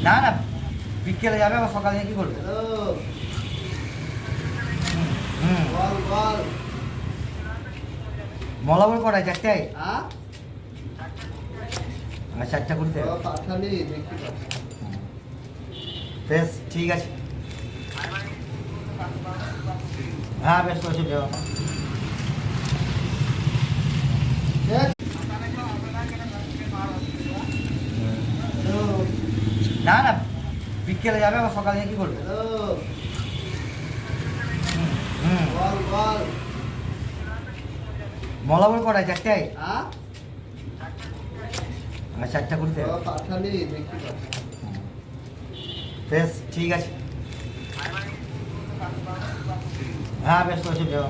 না না, বিকেলে যাবে আবার সকালে কি করবে? হুম, মলাবর করায় চারটায়? চারটা করতে বেশ ঠিক আছে। হ্যাঁ বেশ করেছি দেওয়া। না না, বিকেলে যাবে আবার সকালে কি করবে? হুম, মলাবর করায় চারটায়? চারটা করতে বেশ ঠিক আছে। হ্যাঁ বেশ করেছি দেওয়া।